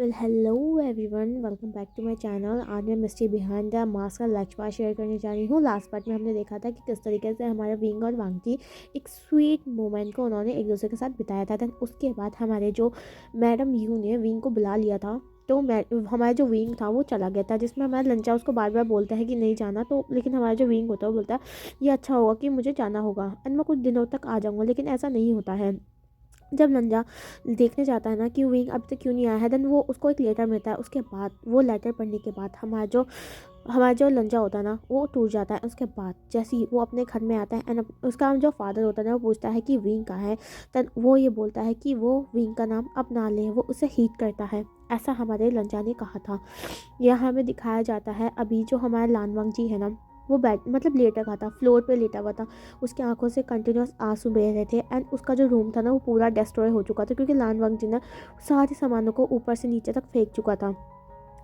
Well hello everyone, welcome back to my channel. आज मैं mystery behind the mask का last part share करने जा रही हूँ। लास्ट पार्ट में हमने देखा था कि किस तरीके से हमारे विंग और वांगजी एक स्वीट मोमेंट को उन्होंने एक दूसरे के साथ बिताया था। देन उसके बाद हमारे जो मैडम यू ने विंग को बुला लिया था, तो हमारा जो विंग था वो चला गया था, जिसमें हमारा लंचा उसको बार बार बोलता है कि नहीं जाना। तो लेकिन हमारा जो विंग होता है वो बोलता है ये अच्छा होगा कि मुझे जाना होगा एंड मैं कुछ दिनों तक आ जाऊँगा। लेकिन ऐसा नहीं होता है। जब लंजा देखने जाता है ना कि विंग अब तक क्यों नहीं आया है, देन वो उसको एक लेटर मिलता है। उसके बाद वो लेटर पढ़ने के बाद हमारा जो लंजा होता है ना वो टूट जाता है। उसके बाद जैसे ही वो अपने घर में आता है एंड उसका जो फादर होता है ना वो पूछता है कि विंग कहाँ है। देन वो ये बोलता है कि वो विंग का नाम अब ना ले, वो उसे हीट करता है। ऐसा हमारे लंजा ने कहा था। यह हमें दिखाया जाता है अभी जो हमारा लानवांग जी है ना, वो लेट रखा था, फ्लोर पे लेटा हुआ था। उसकी आंखों से कंटिन्यूस आंसू बह रहे थे एंड उसका जो रूम था ना वो पूरा डिस्ट्रॉय हो चुका था, क्योंकि लानवांग जी ने सारे सामानों को ऊपर से नीचे तक फेंक चुका था।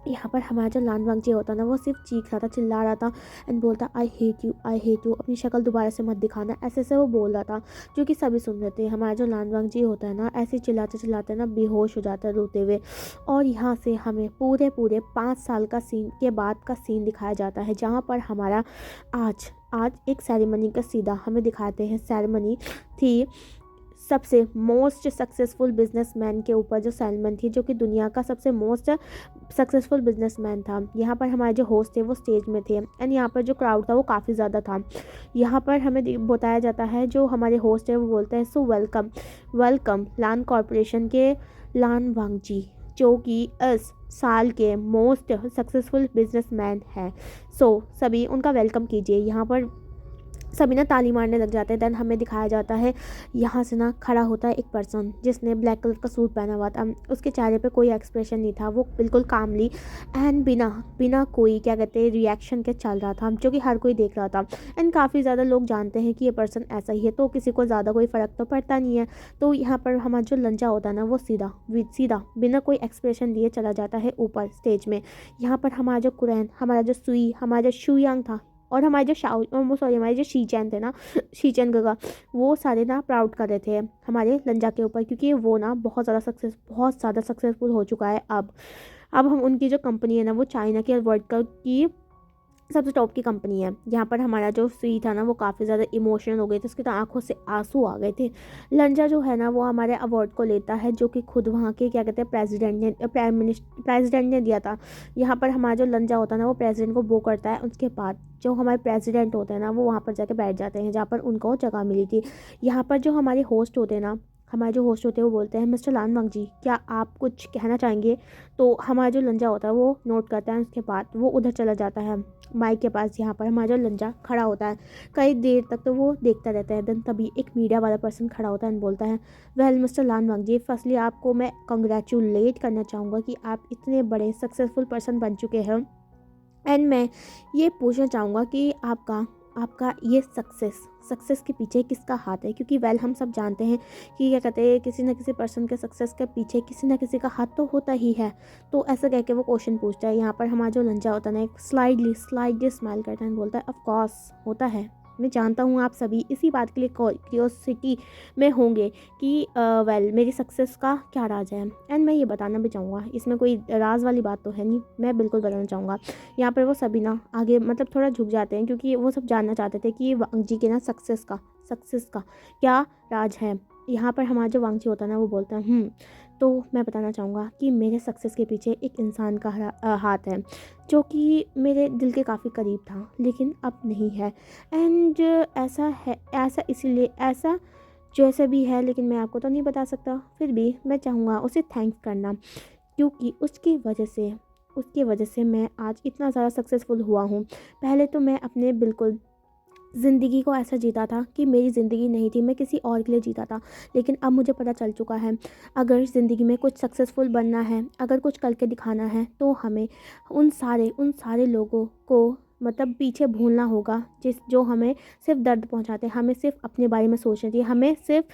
यहाँ पर हमारा जो लानवांग जी होता ना वो सिर्फ चीख रहा था, चिल्ला रहा था एंड बोलता I hate you, I hate you, अपनी शक्ल दोबारा से मत दिखाना, ऐसे ऐसे वो बोल रहा था, जो कि सभी सुन रहे थे। हमारा जो लानवांग जी होता है ना ऐसे चिल्लाते चिल्लाते ना बेहोश हो जाता है रोते हुए। और यहाँ से हमें पूरे पूरे 5 साल का सीन के बाद का सीन दिखाया जाता है, जहाँ पर हमारा आज आज एक सेरेमनी का सीधा हमें दिखाते हैं। सेरेमनी थी सबसे मोस्ट सक्सेसफुल बिजनेसमैन के ऊपर, जो सैलमन थी, जो कि दुनिया का सबसे मोस्ट सक्सेसफुल बिजनेसमैन था। यहाँ पर हमारे जो होस्ट थे वो स्टेज में थे एंड यहाँ पर जो क्राउड था वो काफ़ी ज़्यादा था। यहाँ पर हमें बताया जाता है, जो हमारे होस्ट है वो बोलते हैं सो वेलकम वेलकम लान कॉरपोरेशन के लान वांगजी, जो कि इस साल के मोस्ट सक्सेसफुल बिजनेसमैन है। सो सभी उनका वेलकम कीजिए। यहाँ पर सभी ना ताली मारने लग जाते हैं। देन हमें दिखाया जाता है यहाँ से ना खड़ा होता है एक पर्सन जिसने ब्लैक कलर का सूट पहना हुआ था। उसके चेहरे पे कोई एक्सप्रेशन नहीं था, वो बिल्कुल कामली एंड बिना बिना कोई क्या कहते हैं रिएक्शन के चल रहा था, जो कि हर कोई देख रहा था। एंड काफ़ी ज़्यादा लोग जानते हैं कि ये पर्सन ऐसा ही है, तो किसी को ज़्यादा कोई फ़र्क तो पड़ता नहीं है। तो यहाँ पर हमारा जो लंजा होता है ना वो सीधा सीधा बिना कोई एक्सप्रेशन दिए चला जाता है ऊपर स्टेज में। यहाँ पर हमारा जो कुरैन, हमारा जो सुई, हमारा जो शुयांग था, और हमारे जो हमारे जो शीचैन थे ना, शीचैन गगा, वो सारे ना प्राउड कर रहे थे हमारे लंजा के ऊपर, क्योंकि वो ना बहुत ज़्यादा सक्सेसफुल हो चुका है। अब हम उनकी जो कंपनी है ना वो चाइना की और वर्ल्ड की सबसे टॉप की कंपनी है। यहाँ पर हमारा जो सी था ना वो काफ़ी ज़्यादा इमोशनल हो गए थे, उसकी तो आंखों से आंसू आ गए थे। लंजा जो है ना वो हमारे अवार्ड को लेता है, जो कि खुद वहाँ के क्या कहते हैं प्रेसिडेंट ने दिया था। यहाँ पर हमारा जो लंजा होता है ना वो प्रेसिडेंट को बो करता है। उसके बाद जो हमारे प्रेसिडेंट होते हैं ना वो वहाँ पर जाके बैठ जाते हैं, जहाँ पर उनको जगह मिली थी। यहाँ पर जो हमारे होस्ट होते हैं ना, हमारे जो होस्ट होते हैं वो बोलते हैं मिस्टर लानवांग जी, क्या आप कुछ कहना चाहेंगे। तो हमारा जो लंजा होता है वो नोट करता है। उसके बाद वो उधर चला जाता है माइक के पास, यहाँ पर हमारा जो लंजा खड़ा होता है। कई देर तक तो वो देखता रहता है। देन तभी एक मीडिया वाला पर्सन खड़ा होता है एंड बोलता है वेल मिस्टर लानवांग जी, फर्स्टली आपको मैं कॉन्ग्रेचुलेट करना चाहूँगा कि आप इतने बड़े सक्सेसफुल पर्सन बन चुके हैं। एंड मैं ये पूछना चाहूँगा कि आपका आपका ये सक्सेस के पीछे किसका हाथ है, क्योंकि वेल हम सब जानते हैं कि क्या कहते हैं किसी न किसी पर्सन के सक्सेस के पीछे किसी न किसी का हाथ तो होता ही है। तो ऐसा कह के वो क्वेश्चन पूछता है। यहाँ पर हमारा जो लंजा होता है ना एक स्लाइडली स्माइल करता है, बोलता है ऑफ कोर्स होता है, मैं जानता हूँ आप सभी इसी बात के लिए क्यूरियोसिटी में होंगे कि वेल मेरी सक्सेस का क्या राज है। एंड मैं ये बताना भी चाहूँगा, इसमें कोई राज वाली बात तो है नहीं, मैं बिल्कुल बताना चाहूँगा। यहाँ पर वो सभी ना आगे मतलब थोड़ा झुक जाते हैं, क्योंकि वो सब जानना चाहते थे कि वांग जी के ना सक्सेस का क्या राज है। यहाँ पर हमारा जो वांग जी होता है ना वो बोलता है तो मैं बताना चाहूँगा कि मेरे सक्सेस के पीछे एक इंसान का हाथ है, जो कि मेरे दिल के काफ़ी करीब था लेकिन अब नहीं है। एंड ऐसा इसीलिए ऐसा जैसे भी है, लेकिन मैं आपको तो नहीं बता सकता, फिर भी मैं चाहूँगा उसे थैंक्स करना, क्योंकि उसकी वजह से मैं आज इतना ज़्यादा सक्सेसफुल हुआ हूँ। पहले तो मैं अपने बिल्कुल ज़िंदगी को ऐसा जीता था कि मेरी ज़िंदगी नहीं थी, मैं किसी और के लिए जीता था। लेकिन अब मुझे पता चल चुका है, अगर ज़िंदगी में कुछ सक्सेसफुल बनना है, अगर कुछ करके दिखाना है, तो हमें उन सारे लोगों को मतलब पीछे भूलना होगा जो हमें सिर्फ दर्द पहुंचाते हैं। हमें सिर्फ अपने बारे में सोचना चाहिए, हमें सिर्फ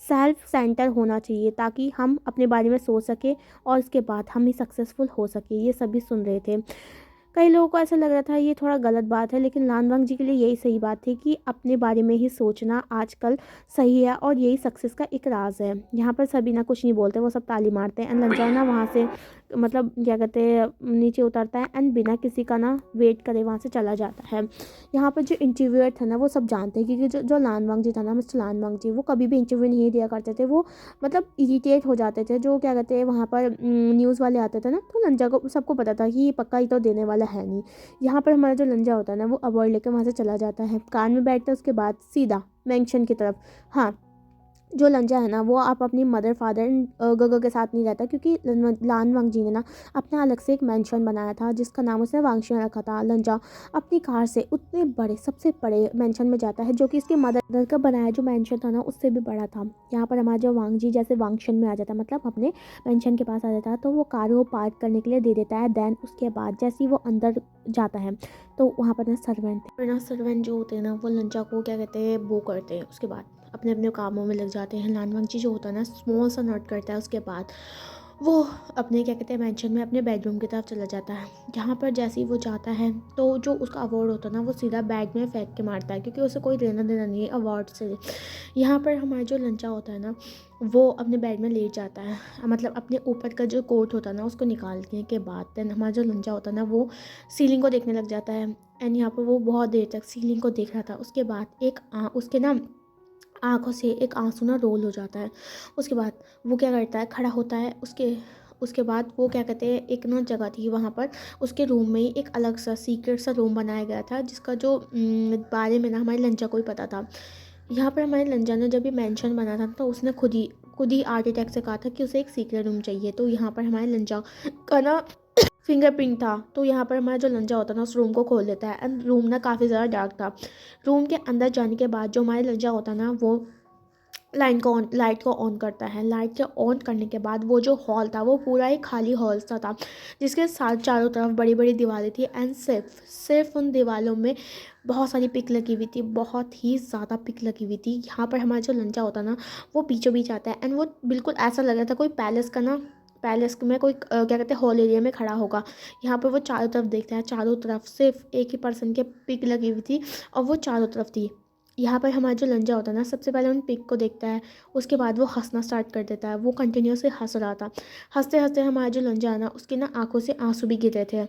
सेल्फ सेंटर होना चाहिए, ताकि हम अपने बारे में सोच सके और उसके बाद हम ही सक्सेसफुल हो सके। ये सभी सुन रहे थे। कई लोगों को ऐसा लग रहा था ये थोड़ा गलत बात है, लेकिन लानवांग जी के लिए यही सही बात थी कि अपने बारे में ही सोचना आजकल सही है और यही सक्सेस का एक राज है। यहाँ पर सभी ना कुछ नहीं बोलते, वो सब ताली मारते हैं। एंड लंचा ना वहाँ से मतलब क्या कहते हैं नीचे उतरता है एंड बिना किसी का ना वेट करे वहाँ से चला जाता है। यहाँ पर जो इंटरव्यूअर था ना वो सब जानते हैं, क्योंकि जो लान वांगजी था ना, मिस्टर लान वांगजी, वो कभी भी इंटरव्यू नहीं दिया करते थे। वो मतलब इरिटेट हो जाते थे, जो क्या कहते हैं वहाँ पर न्यूज़ वाले आते थे ना, तो लंजा को सबको पता था कि ये पक्का ही तो देने वाला है नहीं। यहाँ पर हमारा जो लंजा होता है ना वो अवार्ड लेकर वहाँ से चला जाता है, कार में बैठता है, उसके बाद सीधा मेंशन की तरफ। हाँ, जो लंजा है ना वो आप अपनी मदर फादर गगो के साथ नहीं रहता, क्योंकि लान वांगजी ने ना अपना अलग से एक मेंशन बनाया था जिसका नाम उसने वांगशिया रखा था। लंजा अपनी कार से उतने बड़े सबसे बड़े मेंशन में जाता है, जो कि इसकी मदर का बनाया जो मेंशन था ना उससे भी बड़ा था। यहाँ पर हमारा जो वांगजी जैसे वांगशन में आ जाता है, मतलब अपने मेंशन के पास आ जाता है, तो वो कार को पार्क करने के लिए दे देता है। देन उसके बाद जैसे ही वो अंदर जाता है तो वहाँ पर ना सर्वेंट थे, ना सर्वेंट जो होते हैं ना वो लंजा को क्या कहते हैं वो करते हैं, उसके बाद अपने अपने कामों में लग जाते हैं। लान वांगजी जो होता है ना स्मॉल सा नोट करता है, उसके बाद वो अपने क्या कहते हैं मेंशन में अपने बेडरूम की तरफ चला जाता है। जहाँ पर जैसे ही वो जाता है तो जो उसका अवार्ड होता है ना वो सीधा बैग में फेंक के मारता है, क्योंकि उसे कोई लेना देना नहीं है अवार्ड से। यहाँ पर हमारा जो लंचा होता है ना वो अपने बेड में लेट जाता है, मतलब अपने ऊपर का जो कोट होता है ना उसको निकालने के बाद देन हमारा जो लंचा होता है ना वो सीलिंग को देखने लग जाता है। एंड यहाँ पर वो बहुत देर तक सीलिंग को देख रहा था। उसके बाद उसके ना आँखों से एक आंसू ना रोल हो जाता है। उसके बाद वो क्या करता है, खड़ा होता है। उसके उसके बाद वो क्या कहते हैं एक ना जगह थी वहाँ पर, उसके रूम में ही एक अलग सा सीक्रेट सा रूम बनाया गया था, जिसका जो बारे में ना हमारे लंचा को ही पता था। यहाँ पर हमारे लंचा ने जब ये मेंशन बना था तो उसने खुद ही आर्किटेक्ट से कहा था कि उसे एक सीक्रेट रूम चाहिए। तो यहाँ पर हमारे लंचा का ना फिंगरप्रिंट था, तो यहाँ पर हमारा जो लंजा होता है ना उस रूम को खोल देता है। एंड रूम ना काफ़ी ज़्यादा डार्क था। रूम के अंदर जाने के बाद जो हमारे लंजा होता है ना वो लाइट को ऑन करता है। लाइट के ऑन करने के बाद वो जो हॉल था वो पूरा एक खाली हॉल सा था, जिसके साथ चारों तरफ बड़ी बड़ी दीवारें थी। एंड सिर्फ उन दीवारों में बहुत सारी पिक लगी हुई थी, बहुत ही ज़्यादा पिक लगी हुई थी। यहाँ पर हमारा जो लंचा होता ना वो बीचों बीच आता है। एंड वो बिल्कुल ऐसा लग रहा था कोई पैलेस में कोई क्या कहते हैं हॉल एरिया में खड़ा होगा। यहाँ पर वो चारों तरफ देखता है, चारों तरफ सिर्फ एक ही पर्सन के पिक लगी हुई थी और वो चारों तरफ थी। यहाँ पर हमारा जो लंजा होता है ना सबसे पहले उन पिक को देखता है, उसके बाद वो हंसना स्टार्ट कर देता है। वो कंटिन्यूसली हंस रहा था। हंसते हंसते हमारा जो लंजा है ना उसकी ना आंखों से आंसू भी गिर रहे थे।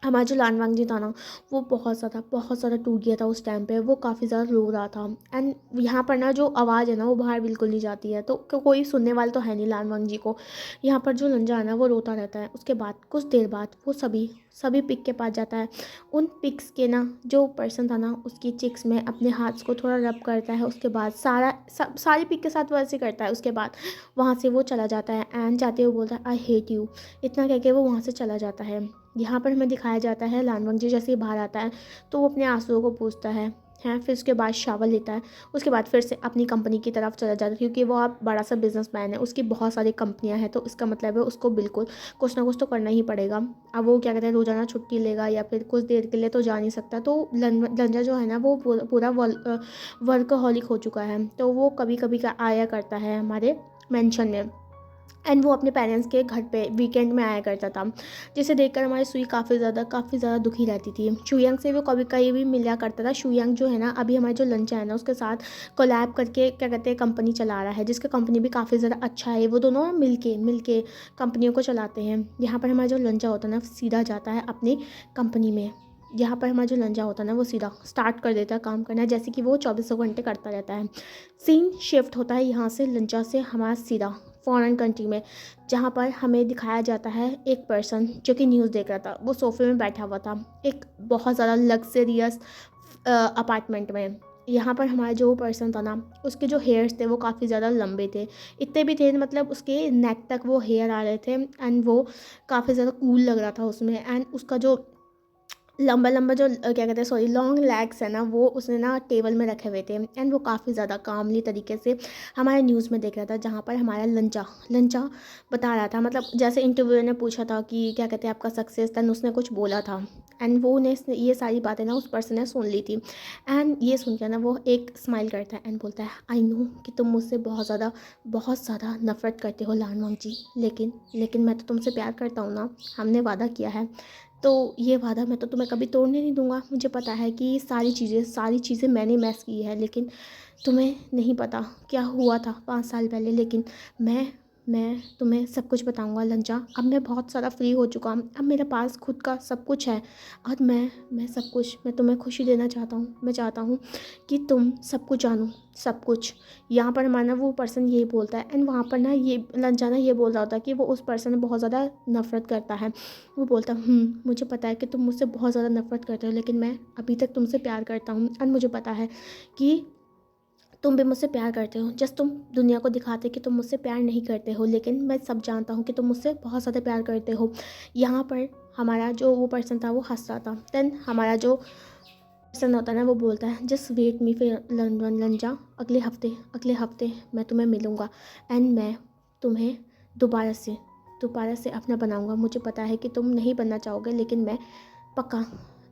हमारा जो लानवांग जी था ना वो बहुत ज़्यादा टूट गया था उस टाइम पे। वो काफ़ी ज़्यादा रो रहा था। एंड यहाँ पर ना जो आवाज़ है ना वो बाहर बिल्कुल नहीं जाती है, तो कोई सुनने वाला तो है नहीं लानवांग जी को। यहाँ पर जो लंजा है ना वो रोता रहता है। उसके बाद कुछ देर बाद वो सभी पिक के पास जाता है। उन पिक्स के ना जो पर्सन था ना उसकी चिक्स में अपने हाथ को थोड़ा रब करता है। उसके बाद सारी पिक के साथ वो ऐसे करता है। उसके बाद वहाँ से वो चला जाता है एंड जाते हुए बोलता है आई हेट यू, इतना कह के वो वहाँ से चला जाता है। यहाँ पर हमें दिखाया जाता है लानवंग जी जैसे ही बाहर आता है तो वो अपने आंसुओं को पूछता है फिर उसके बाद शावर लेता है। उसके बाद फिर से अपनी कंपनी की तरफ चला जाता है, क्योंकि वो आप बड़ा सा बिजनेसमैन है, उसकी बहुत सारी कंपनियां हैं, तो इसका मतलब है उसको बिल्कुल कुछ ना कुछ तो करना ही पड़ेगा। अब वो क्या कहते हैं रोज़ाना छुट्टी लेगा या फिर कुछ देर के लिए तो जा नहीं सकता। तो लंजा जो है ना वो पूरा वर्कहॉलिक हो चुका है, तो वो कभी कभी का आया करता है हमारे मेंशन में। एंड वो अपने पेरेंट्स के घर पे वीकेंड में आया करता था, जिसे देखकर हमारी सुई काफ़ी ज़्यादा दुखी रहती थी। शुयांग से वो कभी कहीं भी मिला करता था। शुयांग जो है ना अभी हमारे जो लंचा है ना उसके साथ कोलैब करके क्या कहते हैं कंपनी चला रहा है, जिसका कंपनी भी काफ़ी ज़्यादा अच्छा है। वो दोनों मिल के कंपनियों को चलाते हैं। यहाँ पर हमारा जो लंचा होता है ना सीधा जाता है अपनी कंपनी में। यहाँ पर हमारा जो लंजा होता है ना वो सीधा स्टार्ट कर देता है काम करना, जैसे कि वो 24 घंटे करता रहता है। सीन शिफ्ट होता है यहाँ से लंचा से हमारा सीधा फॉरेन कंट्री में, जहाँ पर हमें दिखाया जाता है एक पर्सन जो कि न्यूज़ देख रहा था। वो सोफे में बैठा हुआ था एक बहुत ज़्यादा लग्जरियस अपार्टमेंट में। यहाँ पर हमारा जो पर्सन था ना उसके जो हेयर्स थे वो काफ़ी ज़्यादा लंबे थे, इतने भी थे मतलब उसके नेक तक वो हेयर आ रहे थे। एंड वो काफ़ी ज़्यादा कूल लग रहा था उसमें। एंड उसका जो लंबा लंबा जो क्या कहते हैं सॉरी लॉन्ग लेग्स है ना वो उसने ना टेबल में रखे हुए थे। एंड वो काफ़ी ज़्यादा कामली तरीके से हमारे न्यूज़ में देख रहा था, जहाँ पर हमारा लंचा बता रहा था, मतलब जैसे इंटरव्यूअर ने पूछा था कि क्या कहते हैं आपका सक्सेस, दैन उसने कुछ बोला था। एंड वो ने ये सारी बातें ना उस पर्सन ने सुन ली थी। एंड ये सुन के ना वो एक स्माइल करता है एंड बोलता है आई नो कि तुम मुझसे बहुत ज़्यादा नफरत करते हो लानवांग जी, लेकिन मैं तो तुमसे प्यार करता हूँ ना, हमने वादा किया है, तो ये वादा मैं तो तुम्हें कभी तोड़ने नहीं दूंगा। मुझे पता है कि सारी चीज़ें मैंने मैस की है, लेकिन तुम्हें नहीं पता क्या हुआ था 5 साल पहले। लेकिन मैं मैं तुम्हें सब कुछ बताऊंगा लंजा। अब मैं बहुत सारा फ्री हो चुका हूँ, अब मेरे पास खुद का सब कुछ है और मैं सब कुछ, मैं तुम्हें खुशी देना चाहता हूँ। मैं चाहता हूँ कि तुम सब कुछ जानो, सब कुछ। यहाँ पर हमारा वो पर्सन यही बोलता है एंड वहाँ पर ना ये लंजा ना ये बोल रहा होता है कि वो उस पर्सन में बहुत ज़्यादा नफरत करता है। वो बोलता है मुझे पता है कि तुम मुझसे बहुत ज़्यादा नफरत करते हो, लेकिन मैं अभी तक तुमसे प्यार करता हूँ एंड मुझे पता है कि तुम भी मुझसे प्यार करते हो। जस्ट तुम दुनिया को दिखाते कि तुम मुझसे प्यार नहीं करते हो, लेकिन मैं सब जानता हूँ कि तुम मुझसे बहुत ज़्यादा प्यार करते हो। यहाँ पर हमारा जो वो पर्सन था वो हंस रहा था। देन हमारा जो पर्सन होता है ना वो बोलता है जस्ट वेट मी फिर लंजा, अगले हफ्ते मैं तुम्हें मिलूँगा एंड मैं तुम्हें दोबारा से अपना बनाऊँगा। मुझे पता है कि तुम नहीं बनना चाहोगे, लेकिन मैं पक्का,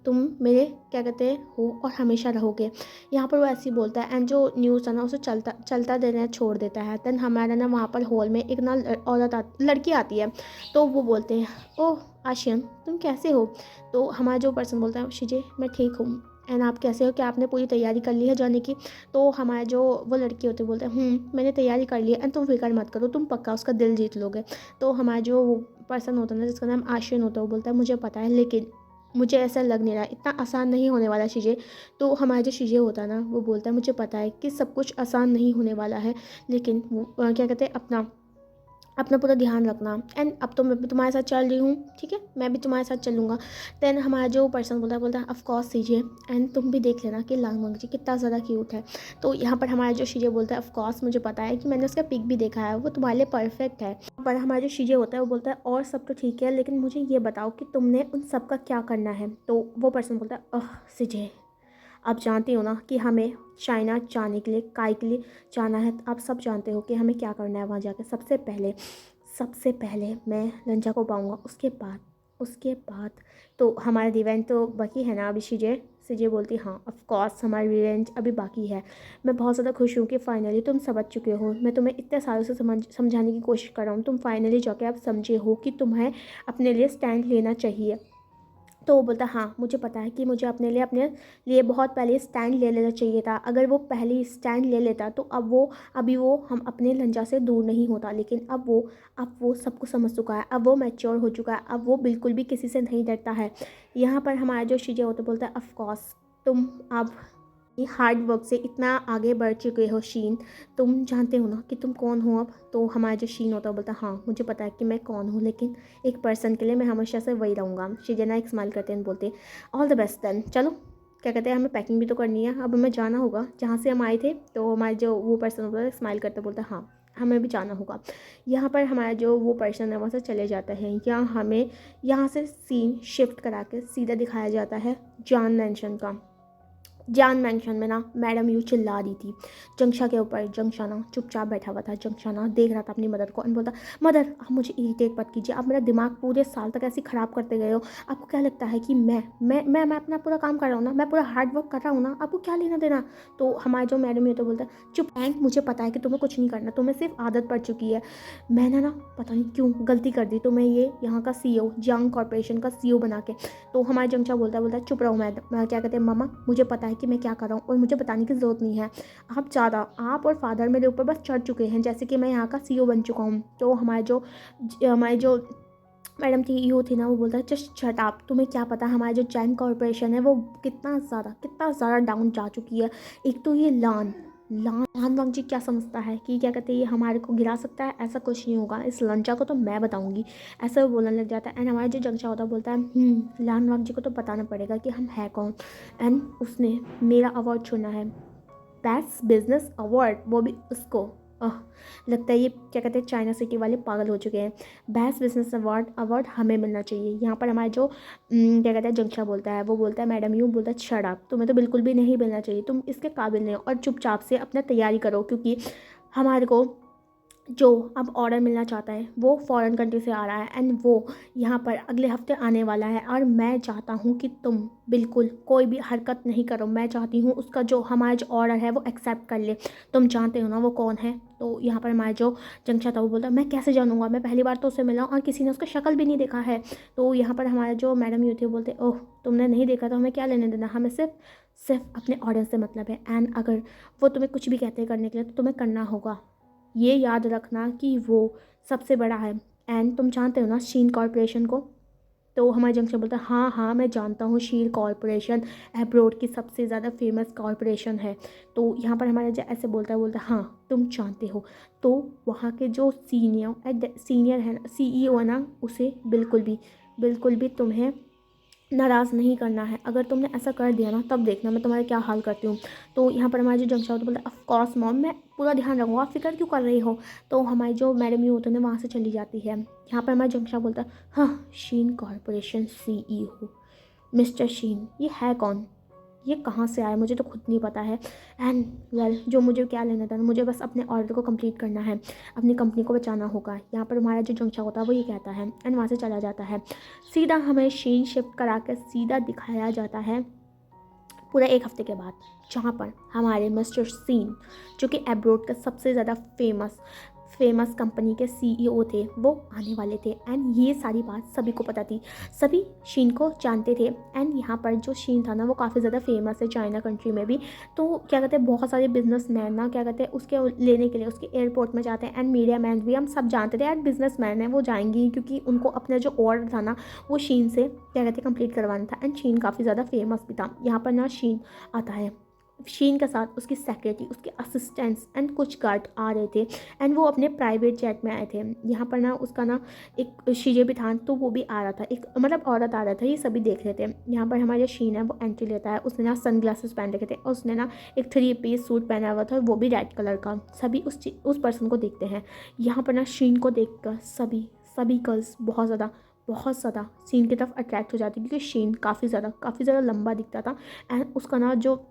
तुम मेरे क्या कहते हैं हो और हमेशा रहोगे। यहाँ पर वो ऐसे ही बोलता है एंड जो न्यूज़ है ना उसे चलता चलता देना छोड़ देता है। देन हमारा ना वहाँ पर हॉल में एक ना लड़की आती है। तो वो बोलते हैं ओह आशियन तुम कैसे हो। तो हमारा जो पर्सन बोलता है शिजे मैं ठीक हूँ एंड आप कैसे हो, क्या आपने पूरी तैयारी कर ली है जाने की। तो हमारा जो वो लड़की होती है बोलते हैं मैंने तैयारी कर ली है एंड तुम फिक्र मत करो, तुम पक्का उसका दिल जीत लोगे। तो हमारा जो पर्सन होता है ना जिसका नाम आशियन होता है वो बोलता है मुझे पता है, लेकिन मुझे ऐसा लग नहीं रहा इतना आसान नहीं होने वाला चीज़ें। तो हमारा जो चीज़ें होता है ना वो बोलता है मुझे पता है कि सब कुछ आसान नहीं होने वाला है, लेकिन वो क्या कहते हैं अपना अपना पूरा ध्यान रखना एंड अब तो मैं भी तुम्हारे साथ चल रही हूँ, ठीक है मैं भी तुम्हारे साथ चलूँगा। देन हमारा जो पर्सन बोलता है ऑफ कोर्स सीजे एंड तुम भी देख लेना कि लांग जी कितना ज़्यादा क्यूट है। तो यहाँ पर हमारा जो शीजे बोलता है ऑफ कोर्स मुझे पता है कि मैंने उसका पिक भी देखा है, वो तुम्हारे लिए परफेक्ट है। पर हमारा जो शीजे होता है वो बोलता है और सब तो ठीक है, लेकिन मुझे ये बताओ कि तुमने उन सब का क्या करना है। तो वो पर्सन बोलता है ओह सीजे आप जानती हो ना कि हमें चाइना जाने के लिए काय के लिए जाना है। आप सब जानते हो कि हमें क्या करना है वहाँ जाकर। सबसे पहले मैं लंचा को पाऊँगा, उसके बाद तो हमारा रिवेंज तो बाकी है ना अभी। सीजे बोलती हाँ ऑफ कोर्स हमारा रिवेंज अभी बाकी है। मैं बहुत ज़्यादा खुश हूँ कि फाइनली तुम समझ चुके हो। मैं तुम्हें इतने सालों से समझाने की कोशिश कर रहा हूँ, तुम फाइनली जाके आप समझे हो कि तुम्हें अपने लिए स्टैंड लेना चाहिए। तो वो बोलता हाँ मुझे पता है कि मुझे अपने लिए बहुत पहले स्टैंड ले लेना चाहिए था। अगर वो पहले ही स्टैंड ले लेता तो अभी वो हम अपने लंजा से दूर नहीं होता। लेकिन अब वो सब कुछ समझ चुका है, अब वो मैच्योर हो चुका है, अब वो बिल्कुल भी किसी से नहीं डरता है। यहाँ पर हमारा जो शीजे होता बोलता है ऑफ कोर्स तुम अब हार्ड वर्क से इतना आगे बढ़ चुके हो शीन, तुम जानते हो ना कि तुम कौन हो अब। तो हमारा जो शीन होता है बोलता हाँ मुझे पता है कि मैं कौन हूँ, लेकिन एक पर्सन के लिए मैं हमेशा से वही रहूँगा। शीजना एक स्माइल करते हैं बोलते ऑल द बेस्ट देन। चलो क्या कहते हैं हमें पैकिंग भी तो करनी है, अब हमें जाना होगा जहाँ से हम आए थे। तो हमारे जो वो पर्सन होता है स्माइल करते बोलते हाँ हमें भी जाना होगा। यहाँ पर हमारा जो वो पर्सन है वहाँ से चले जाता है। यहाँ से सीन शिफ्ट करा के सीधा दिखाया जाता है जान मैंशन में ना मैडम यूँ चिल्ला रही थी जंक्शा के ऊपर। जंक्शा ना चुपचाप बैठा हुआ था। जंक्शा ना देख रहा था अपनी मदर को और बोलता मदर आप मुझे इरिटेट मत कीजिए, आप मेरा दिमाग पूरे साल तक ऐसे ख़राब करते गए हो। आपको क्या लगता है कि मैं अपना पूरा काम कर रहा हूँ ना, मैं पूरा हार्ड वर्क कर रहा हूँ ना, आपको क्या लेना देना। तो हमारा जो मैडम है तो बोलता है चुप एंड मुझे पता है कि तुम्हें कुछ नहीं करना, तुम्हें सिर्फ आदत पड़ चुकी है। मैंने ना पता नहीं क्यों गलती कर दी तुम्हें ये यहाँ का CEO जंग कॉर्पोरेशन का CEO बना के। तो हमारा जंक्शा बोलता है चुप रहो मैं क्या कहते हैं मामा, मुझे पता है कि मैं क्या कर रहा हूँ और मुझे बताने की ज़रूरत नहीं है। आप और फादर मेरे ऊपर बस चढ़ चुके हैं जैसे कि मैं यहाँ का CEO बन चुका हूँ। तो हमारे जो मैडम थी यू थी ना वो बोलता है जस्ट शट अप, तुम्हें क्या पता हमारा जो जैन कॉर्पोरेशन है वो कितना ज़्यादा डाउन जा चुकी है। एक तो ये लान वांग जी क्या समझता है कि क्या कहते हैं ये हमारे को गिरा सकता है, ऐसा कुछ नहीं होगा, इस लंचा को तो मैं बताऊंगी। ऐसा वो बोलने लग जाता है एंड हमारा जो जंक्शा होता है बोलता है लान वांग जी को तो बताना पड़ेगा कि हम है कौन एंड उसने मेरा अवार्ड चुना है, बेस्ट बिजनेस अवार्ड, वो भी उसको। लगता है ये क्या कहते हैं चाइना सिटी वाले पागल हो चुके हैं। बेस्ट बिजनेस अवार्ड हमें मिलना चाहिए। यहाँ पर हमारे जो क्या कहते हैं जंक्शा बोलता है वो बोलता है मैडम यूँ बोलता है शट अप, तुम्हें तो बिल्कुल भी नहीं मिलना चाहिए, तुम इसके काबिल नहीं हो और चुपचाप से अपना तैयारी करो, क्योंकि हमारे को जो अब ऑर्डर मिलना चाहता है वो फॉरेन कंट्री से आ रहा है एंड वो यहाँ पर अगले हफ्ते आने वाला है। और मैं चाहता हूँ कि तुम बिल्कुल कोई भी हरकत नहीं करो, मैं चाहती हूँ उसका जो हमारा जो ऑर्डर है वो एक्सेप्ट कर ले। तुम जानते हो ना वो कौन है। तो यहाँ पर हमारा जो जंक्शा था वो बोलता है मैं कैसे जानूँगा, मैं पहली बार तो उससे मिला और किसी ने उसका शक्ल भी नहीं देखा है। तो यहाँ पर हमारा जो मैडम यू थे बोलते ओह तुमने नहीं देखा तो हमें क्या लेने देना, हमें सिर्फ अपने ऑर्डर से मतलब है एंड अगर वो तुम्हें कुछ भी कहते हैं करने के लिए तो तुम्हें करना होगा। ये याद रखना कि वो सबसे बड़ा है। एंड तुम जानते हो ना शीन कॉरपोरेशन को? तो हमारे जंक्शन बोलता है हाँ हाँ मैं जानता हूँ, शीन कॉरपोरेशन एब्रोड की सबसे ज़्यादा फेमस कॉरपोरेशन है। तो यहाँ पर हमारा जो ऐसे बोलता है हाँ तुम जानते हो। तो वहाँ के जो सीनियर है ना, CEO है ना, उसे बिल्कुल भी तुम्हें नाराज़ नहीं करना है। अगर तुमने ऐसा कर दिया ना तब देखना मैं तुम्हारा क्या हाल करती हूँ। तो यहाँ पर हमारे जो जंक्शन होता है बोलता है ऑफ कोर्स मॉम, मैं पूरा ध्यान रखूँगा, आप फिक्र क्यों कर रही हो। तो हमारी जो मैडम यू होते हैं वहाँ से चली जाती है। यहाँ पर हमारा जंक्शन बोलता है हाँ शीन कॉरपोरेशन CEO मिस्टर शीन, ये है कौन, ये कहाँ से आया, मुझे तो खुद नहीं पता है। एंड वेल जो मुझे क्या लेना था, मुझे बस अपने ऑर्डर को कंप्लीट करना है, अपनी कंपनी को बचाना होगा। यहाँ पर हमारा जो जंक्शन होता है वो ये कहता है एंड वहाँ से चला जाता है। सीधा हमें शीन शिफ्ट करा कर सीधा दिखाया जाता है पूरा 1 हफ्ते के बाद, जहाँ पर हमारे मिस्टर सीन जो कि एब्रोड का सबसे ज़्यादा फेमस कंपनी के CEO थे, वो आने वाले थे। एंड ये सारी बात सभी को पता थी, सभी शीन को जानते थे। एंड यहाँ पर जो शीन था ना वो काफ़ी ज़्यादा फेमस है चाइना कंट्री में भी। तो क्या कहते हैं बहुत सारे बिजनेसमैन ना क्या कहते हैं उसके लेने के लिए उसके एयरपोर्ट में जाते हैं। एंड मीडिया मैन भी, हम सब जानते थे यार बिजनेसमैन है वो जाएंगी, क्योंकि उनको अपना जो ऑर्डर था ना वो शीन से क्या कहते हैं कंप्लीट करवाना था। एंड शीन काफ़ी ज़्यादा फेमस भी था। यहाँ पर ना शीन आता है, शीन के साथ उसकी सेक्रेटरी, उसके असिस्टेंट्स एंड कुछ गार्ड आ रहे थे। एंड वो अपने प्राइवेट जेट में आए थे। यहाँ पर ना उसका ना एक शीजे भी था, तो वो भी आ रहा था, एक मतलब औरत आ रहा था, ये सभी देख रहे थे। यहाँ पर हमारे शहीन है वो एंट्री लेता है, उसने ना सन ग्लासेस पहन रखे थे और उसने ना एक 3 पीस सूट पहना हुआ था, वो भी रेड कलर का। सभी उस पर्सन को देखते हैं। यहाँ पर ना शीन को देख कर सभी गर्ल्स बहुत ज़्यादा शीन की तरफ अट्रैक्ट हो जाती, क्योंकि शीन काफ़ी ज़्यादा लंबा दिखता था। एंड उसका ना जो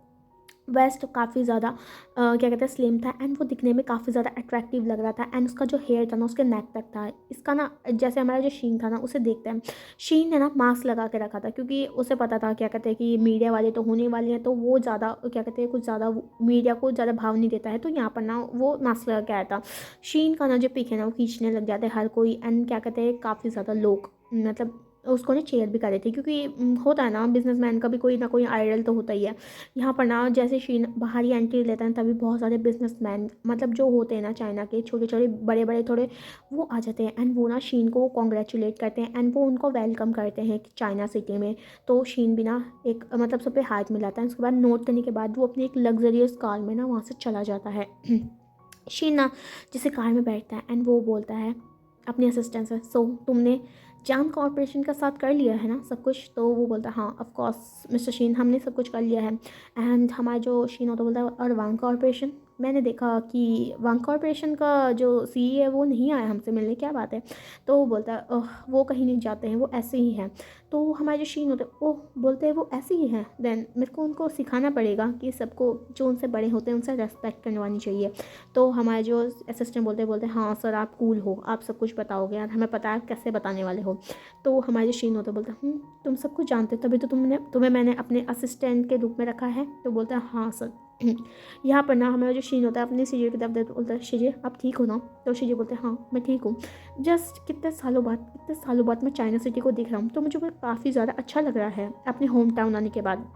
वेस्ट काफ़ी ज़्यादा क्या कहते हैं स्लिम था। एंड वो दिखने में काफ़ी ज़्यादा अट्रैक्टिव लग रहा था। एंड उसका जो हेयर था ना उसके नेक तक था। इसका ना जैसे हमारा जो शीन था ना उसे देखते हैं, शीन ने ना मास्क लगा के रखा था, क्योंकि उसे पता था क्या कहते हैं कि मीडिया वाले तो होने वाले हैं, तो वो ज़्यादा क्या कहते हैं कुछ ज़्यादा मीडिया को ज़्यादा भाव नहीं देता है। तो यहाँ पर ना वो मास्क लगा के आया था। शीन का ना जो पिक है ना वो खींचने लग जाते हैं हर कोई। एंड क्या कहते हैं काफ़ी ज़्यादा लोग मतलब उसको ना चेयर भी कर रहे थे, क्योंकि होता है ना बिजनेसमैन का भी कोई ना कोई आइडल तो होता ही है। यहाँ पर ना जैसे शीन बाहर ही एंट्री लेता है तभी बहुत सारे बिजनेसमैन मतलब जो होते हैं ना चाइना के छोटे छोटे बड़े बड़े थोड़े, वो आ जाते हैं। एंड वो ना शीन को कॉन्ग्रेचुलेट करते हैं एंड वो उनको वेलकम करते हैं चाइना सिटी में। तो शीन भी ना एक मतलब सब पे हाथ मिलाता है। उसके बाद नोट करने के बाद वो अपनी एक लग्जरियस कार में ना वहाँ से चला जाता है। शीन ना जिसे कार में बैठता है एंड वो बोलता है अपने असिस्टेंट से, सो तुमने चांद कॉर्पोरेशन का साथ कर लिया है ना सब कुछ? तो वो बोलता है हाँ ऑफ कोर्स मिस्टर शीन, हमने सब कुछ कर लिया है। एंड हमारा जो शीन होता बोलता है और वांग कॉर्पोरेशन, मैंने देखा कि वांग कॉर्पोरेशन का जो CEO है वो नहीं आया हमसे मिलने, क्या बात है? तो वो बोलता है ओह वो कहीं नहीं जाते हैं, वो ऐसे ही हैं। तो हमारे जो शीन होते हैं ओह बोलते हैं वो ऐसे ही हैं, देन मेरे को उनको सिखाना पड़ेगा कि सबको जो उनसे बड़े होते हैं उनसे रेस्पेक्ट करवानी चाहिए। तो हमारे जो असिस्टेंट बोलते हैं हाँ सर आप कूल हो, आप सब कुछ बताओगे यार, हमें पता है आप कैसे बताने वाले हो। तो हमारे जो शीन होते बोलते हैं तुम सब कुछ जानते हो तभी तो तुम्हें मैंने अपने असिस्टेंट के रूप में रखा है। तो बोलता है हाँ सर। यहाँ पर ना हमारा जो शीन होता है अपनी सीरियल की तरफ देखते बोलता है शीजे आप ठीक हो ना? तो शीजे बोलते हैं हाँ मैं ठीक हूँ, जस्ट कितने सालों बाद मैं चाइना सिटी को देख रहा हूँ, तो मुझे वो काफ़ी ज़्यादा अच्छा लग रहा है अपने होम टाउन आने के बाद।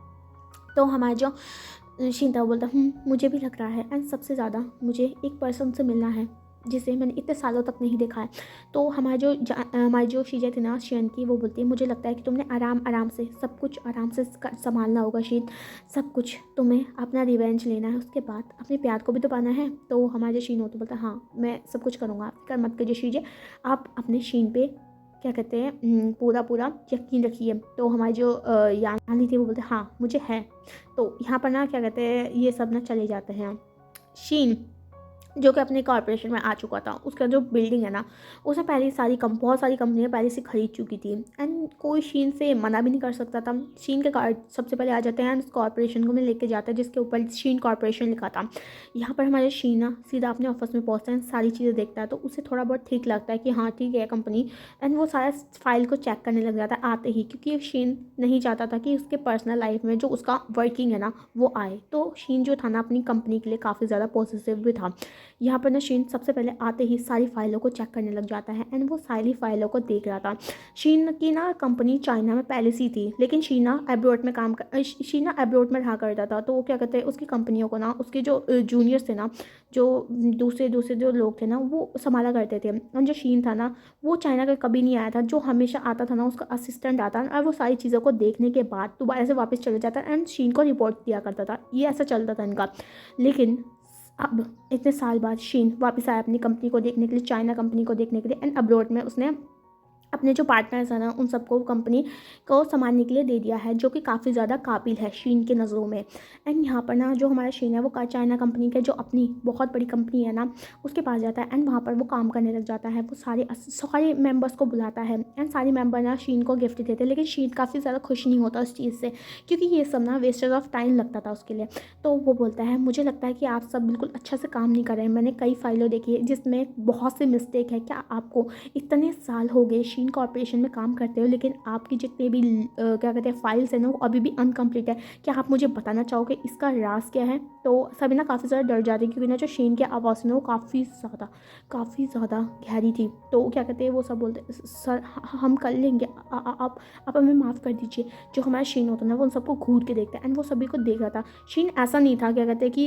तो हमारा जो शीन था वो बोलता मुझे भी लग रहा है। एंड सबसे ज़्यादा मुझे एक पर्सन से मिलना है जिसे मैंने इतने सालों तक नहीं देखा है। तो हमारी जो शीजा थी ना शीन की, वो बोलती है मुझे लगता है कि तुमने आराम से सब कुछ आराम से संभालना होगा शीन, सब कुछ तुम्हें अपना रिवेंज लेना है, उसके बाद अपने प्यार को भी तो पाना है। तो हमारे जो शीन होता बोलता है हाँ मैं सब कुछ करूँगा, फिक्र मत कीजिए शीजे, आप अपने शीन पे क्या कहते हैं पूरा यकीन रखिए। तो हमारी जो यानी थी वो बोलते हाँ मुझे है। तो यहाँ पर ना क्या कहते हैं ये सब ना चले जाते हैं। शीन जो कि अपने कॉर्पोरेशन में आ चुका था, उसका जो बिल्डिंग है ना उसे पहले बहुत सारी कंपनियां पहले से खरीद चुकी थी। एंड कोई शीन से मना भी नहीं कर सकता था। शीन के कार्ड सबसे पहले आ जाते हैं उस कॉर्पोरेशन को में लेके जाता है जिसके ऊपर शीन कॉर्पोरेशन लिखा था। यहाँ पर हमारे शीन ना सीधा अपने ऑफिस में पहुँचता है, सारी चीज़ें देखता है, तो उसे थोड़ा बहुत ठीक लगता है कि हाँ ठीक है कंपनी। एंड वो सारा फाइल को चेक करने लग जाता है आते ही, क्योंकि शीन नहीं चाहता था कि उसके पर्सनल लाइफ में जो उसका वर्किंग है ना वो आए। तो शीन जो था ना अपनी कंपनी के लिए काफ़ी ज़्यादा पॉजिटिव भी था। यहाँ पर ना शीन सबसे पहले आते ही सारी फाइलों को चेक करने लग जाता है एंड वो सारी फाइलों को देख रहा था। शीन की ना कंपनी चाइना में पहले से ही थी, लेकिन शीना अब्रॉड में शीना अब्रॉड में रहा करता था। तो वो क्या कहते हैं, उसकी कंपनियों को ना उसके जो जूनियर्स थे ना, जो दूसरे दूसरे जो लोग थे ना, वो संभाला करते थे। और जो शीन था ना, वो चाइना का कभी नहीं आया था। जो हमेशा आता था ना, उसका असिस्टेंट आता और वो सारी चीज़ों को देखने के बाद दोबारा से वापस चले जाता एंड शीन को रिपोर्ट दिया करता था। ये ऐसा चलता था इनका। लेकिन अब इतने साल बाद शीन वापस आया अपनी कंपनी को देखने के लिए, चाइना कंपनी को देखने के लिए, एंड अब्रॉड में उसने अपने जो पार्टनर्स हैं ना, उन सबको कंपनी को संभालने के लिए दे दिया है, जो कि काफ़ी ज़्यादा काबिल है शीन के नज़रों में। एंड यहाँ पर ना जो हमारा शीन है वो चाइना कंपनी के जो अपनी बहुत बड़ी कंपनी है ना, उसके पास जाता है एंड वहाँ पर वो काम करने लग जाता है। वो सारे मेंबर्स को बुलाता है एंड सारे मेंबर ना शीन को गिफ्ट देते हैं। लेकिन शीन काफ़ी ज़्यादा खुश नहीं होता उस चीज़ से, क्योंकि ये सब ना वेस्टेज ऑफ टाइम लगता था उसके लिए। तो वो बोलता है, मुझे लगता है कि आप सब बिल्कुल अच्छा से काम नहीं कर रहे हैं। मैंने कई फाइलों देखी है जिसमें बहुत से मिस्टेक है। क्या आपको इतने साल हो गए शीन कॉर्पोरेशन में काम करते हो, लेकिन आपकी जितने भी क्या कहते हैं फाइल्स हैं ना, वो अभी भी अनकम्प्लीट है। क्या आप मुझे बताना चाहोगे इसका राज क्या है? तो सभी ना काफ़ी ज़्यादा डर जाते हैं, क्योंकि ना जो शीन की आवाज़ है ना, वो काफ़ी ज़्यादा गहरी थी। तो क्या कहते हैं, वो सब बोलते सर हम कर लेंगे, आप हमें माफ़ कर दीजिए। जो हमारा शीन होता है ना, वो उन सबको घूर के देखता है एंड वो सभी को देख रहा था। शीन ऐसा नहीं था, क्या कहते हैं कि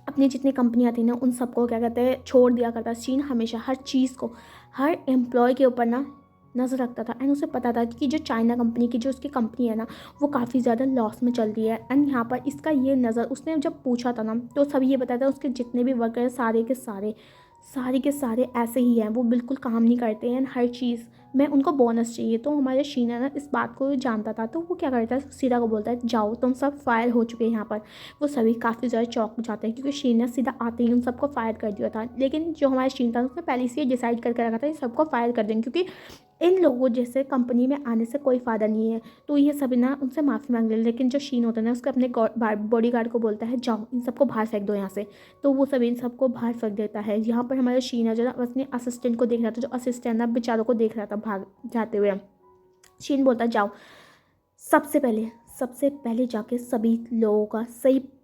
अपनी जितनी कंपनियां थी ना, उन सबको क्या कहते हैं छोड़ दिया करता। शीन हमेशा हर चीज़ को, हर एम्प्लॉय के ऊपर ना नज़र रखता था एंड उसे पता था कि जो चाइना कंपनी की जो उसकी कंपनी है ना, वो काफ़ी ज़्यादा लॉस में चल रही है। एंड यहाँ पर इसका ये नज़र उसने जब पूछा था ना, तो सभी ये बताया था उसके जितने भी वर्कर हैं सारे के सारे ऐसे ही हैं। वो बिल्कुल काम नहीं करते हैं, हर चीज़ में उनको बोनस चाहिए। तो हमारे शीन है ना, इस बात को जानता था। तो वो क्या करता है, सीधा को बोलता है, जाओ तुम सब फायर हो चुके हैं यहाँ पर। वो सभी काफ़ी ज़्यादा चौंक जाते हैं, क्योंकि शीन ने सीधा आते ही उन सबको फायर कर दिया था। लेकिन जो हमारा शीन था, उसने पहले से ये डिसाइड करके रखा था कि सबको फायर कर देंगे, क्योंकि इन लोगों जैसे कंपनी में आने से कोई फ़ायदा नहीं है। तो ये सभी ना उनसे माफ़ी मांग ले। लेकिन जो शीन होता है ना, उसके अपने बॉडी गार्ड को बोलता है, जाओ इन सबको बाहर फेंक दो यहाँ से। तो वो सभी इन सबको बाहर फेंक देता है। यहाँ पर हमारा शीन है जो ना अपने असिस्टेंट को देख रहा था, जो असिस्टेंट ना बेचारों को देख रहा था भाग जाते हुए। शीन बोलता है, जाओ सबसे पहले जाके सभी लोगों का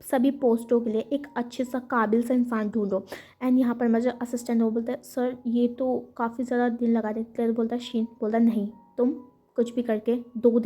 सभी पोस्टों के लिए एक अच्छे सा काबिल सा इंसान ढूंढो। एंड यहाँ पर मेरा असिस्टेंट वो बोलता है, सर ये तो काफ़ी ज़्यादा दिन लगा देते हैं। बोलता है शीन, बोलता है नहीं, तुम कुछ भी करके 2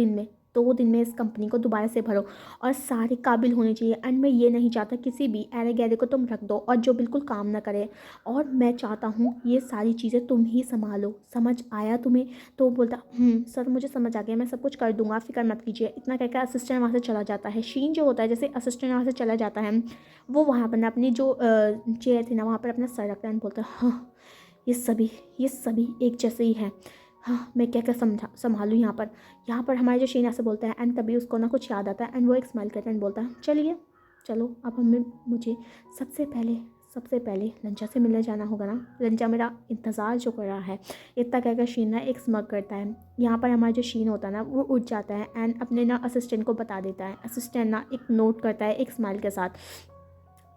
दिन में इस कंपनी को दोबारा से भरो और सारे काबिल होने चाहिए। एंड मैं ये नहीं चाहता किसी भी ऐरे गैरे को तुम रख दो और जो बिल्कुल काम ना करे। और मैं चाहता हूँ ये सारी चीज़ें तुम ही संभालो। समझ आया तुम्हें? तो वो बोलता, सर मुझे समझ आ गया, मैं सब कुछ कर दूंगा, फिक्र मत कीजिए। इतना कहकर असिस्टेंट वहाँ से चला जाता है। शीन जो होता है, जैसे असिस्टेंट वहाँ से चला जाता है, वो वहाँ पर अपनी जो चेयर थी ना, वहाँ पर अपना सर रखता है एंड बोलता है, हाँ ये सभी एक जैसे ही हैं। हाँ मैं क्या क्या संभालूँ यहाँ पर हमारे जो शीन ऐसे बोलता है। एंड तभी उसको ना कुछ याद आता है एंड वो एक स्माइल करता है एंड बोलता है, चलो अब मुझे सबसे पहले लंचा से मिलने जाना होगा ना। लंचा मेरा इंतज़ार जो कर रहा है। इतना कहकर शीन ना एक स्मग करता है। यहाँ पर हमारा जो शीन होता है ना, वो उठ जाता है एंड अपने ना असिस्टेंट को बता देता है। असिस्टेंट ना एक नोट करता है एक स्माइल के साथ।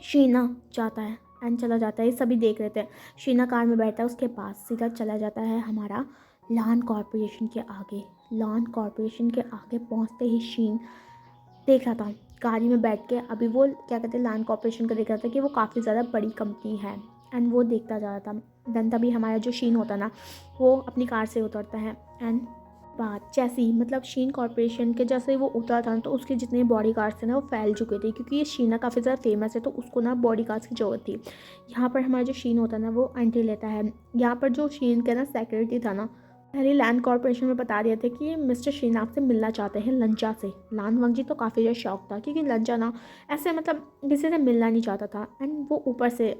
शीना जाता है एंड चला जाता है। ये सभी देख रहे थे। शीना कार में बैठता है, उसके पास सीधा चला जाता है हमारा लॉन कॉर्पोरेशन के आगे। लॉन कॉर्पोरेशन के आगे पहुंचते ही शीन देख रहा था गाड़ी में बैठ के। अभी वो क्या कहते हैं, लॉन कॉर्पोरेशन का देख रहा था कि वो काफ़ी ज़्यादा बड़ी कंपनी है एंड वो देखता जा रहा था। देन तभी हमारा जो शीन होता ना, वो अपनी कार से उतरता है एंड बात जैसे ही मतलब शीन कॉर्पोरेशन के जैसे वो उतरा था, तो उसके जितने बॉडी गार्ड्स थे ना, वो फैल चुके थे, क्योंकि ये शीना काफ़ी ज़्यादा फेमस है, तो उसको ना बॉडी गार्ड्स की ज़रूरत थी। यहाँ पर हमारा जो शीन होता है ना, वो एंट्री लेता है। यहाँ पर जो शीन का ना सेक्रेटरी था ना, पहले लैंड कॉर्पोरेशन में बता दिए थे कि मिस्टर शीन आपसे मिलना चाहते हैं लंचा से। लान वंगजी तो काफ़ी ज़्यादा शौक था, क्योंकि लंचा ना ऐसे मतलब किसी से मिलना नहीं चाहता था। एंड वो ऊपर से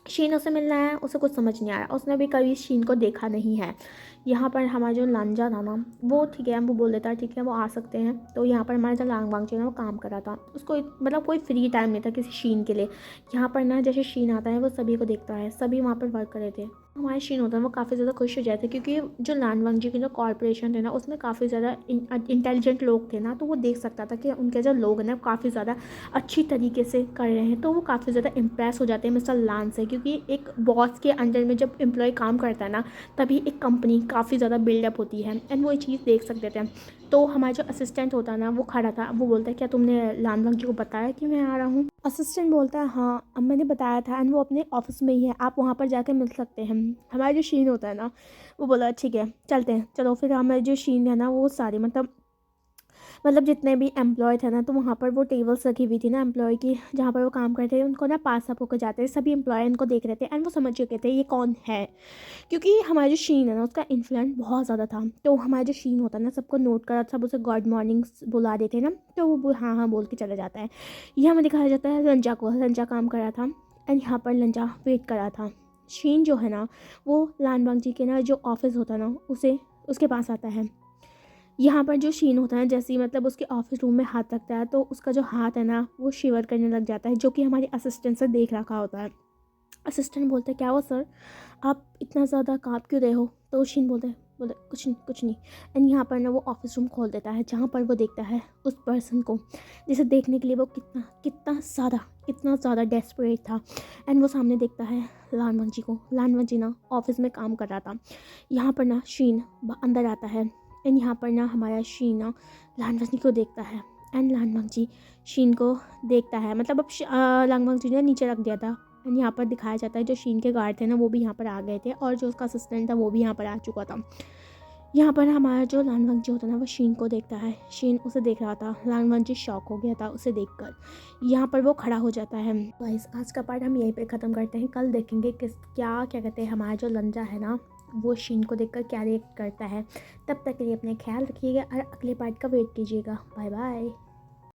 शीन उसे मिलना है, उसे कुछ समझ नहीं आ रहा, उसने भी कभी शीन को देखा नहीं है। यहाँ पर हमारा जो लांजा था ना, वो ठीक है, वो बोल देता है ठीक है वो आ सकते हैं। तो यहाँ पर हमारा जो लांग वांगची ना, वो काम कर रहा था। उसको मतलब कोई फ्री टाइम नहीं था किसी शीन के लिए। यहाँ पर ना जैसे शीन आता है, वो सभी को देखता है, सभी वहाँ पर वर्क कर रहे थे। हमारे शीन होता है वो काफ़ी ज़्यादा खुश हो जाते, क्योंकि जो लान वांगजी की जो कॉर्पोरेशन थे ना, उसमें काफ़ी ज़्यादा इंटेलिजेंट लोग थे ना, तो वो देख सकता था कि उनके जो लोग हैं ना, काफ़ी ज़्यादा अच्छी तरीके से कर रहे हैं। तो वो काफ़ी ज़्यादा इम्प्रेस हो जाते हैं मिस्टर लान से, क्योंकि एक बॉस के अंडर में जब एम्प्लॉय काम करता है ना, तभी एक कंपनी काफ़ी ज़्यादा बिल्डअप होती है एंड वो ये चीज़ देख सकते थे। तो हमारा जो असिस्टेंट होता है ना, वो खड़ा था, वो बोलता है क्या तुमने लान वांगजी को बताया कि मैं आ रहा हूँ? असिस्टेंट बोलता है हाँ अब मैंने बताया था एंड वो अपने ऑफिस में ही है, आप वहाँ पर जाकर मिल सकते हैं। हमारा जो शीन होता है ना वो बोला ठीक है चलते हैं, चलो फिर हमारे जो शीन है ना वो सारे मतलब जितने भी एम्प्लॉय थे ना, तो वहाँ पर वो टेबल्स रखी हुई थी ना एम्प्लॉय की, जहाँ पर वो काम करते थे, उनको ना पास अप होकर जाते थे, सभी एम्प्लॉय इनको देख रहे थे एंड वो समझ चुके थे ये कौन है, क्योंकि हमारा जो शीन है ना उसका इन्फ्लुएंस बहुत ज़्यादा था। तो हमारा जो शीन होता है ना सबको नोट करा, सब उसे गुड मॉर्निंग बुला देते हैं ना, तो वो हाँ हाँ बोल के चला जाता है। ये हमें दिखाया जाता है रंजा को, रंजा काम कर रहा था एंड यहाँ पर रंजा वेट कर रहा था। शीन जो है ना वो लानबाग जी के ना जो ऑफिस होता है ना उसे उसके पास आता है। यहाँ पर जो शीन होता है जैसे ही मतलब उसके ऑफिस रूम में हाथ रखता है तो उसका जो हाथ है ना वो शिवर करने लग जाता है, जो कि हमारे असिस्टेंट से देख रखा होता है। असिस्टेंट बोलते हैं क्या हुआ सर, आप इतना ज़्यादा काँप क्यों रहे हो? तो शीन बोलते कुछ नहीं कुछ नहीं। एंड यहाँ पर ना वो ऑफिस रूम खोल देता है जहाँ पर वो देखता है उस पर्सन को, जिसे देखने के लिए वो कितना ज़्यादा डेस्परेट था। एंड वो सामने देखता है लानवंत जी को। लानवंत जी ना ऑफिस में काम कर रहा था। यहाँ पर ना शीन अंदर आता है एंड यहाँ पर ना हमारा शीन ना लानवंत जी को देखता है एंड लानवंत जी शीन को देखता है, मतलब अब लानवंत जी ने नीचे रख दिया था। एंड यहाँ पर दिखाया जाता है जो शीन के गार्ड थे ना वो भी यहाँ पर आ गए थे और जो उसका असिस्टेंट था वो भी यहाँ पर आ चुका था। यहाँ पर हमारा जो लानवंत जी होता है ना वो शीन को देखता है, शीन उसे देख रहा था, लानवंत जी शॉक हो गया था उसे देखकर। यहाँ पर वो खड़ा हो जाता है। गाइस आज का पार्ट हम यहीं पे ख़त्म करते हैं, कल देखेंगे क्या कहते हैं हमारा जो लंजा है ना वो शीन को देखकर क्या रिएक्ट करता है। तब तक के लिए अपने ख्याल रखिएगा और अगले पार्ट का वेट कीजिएगा। Bye bye.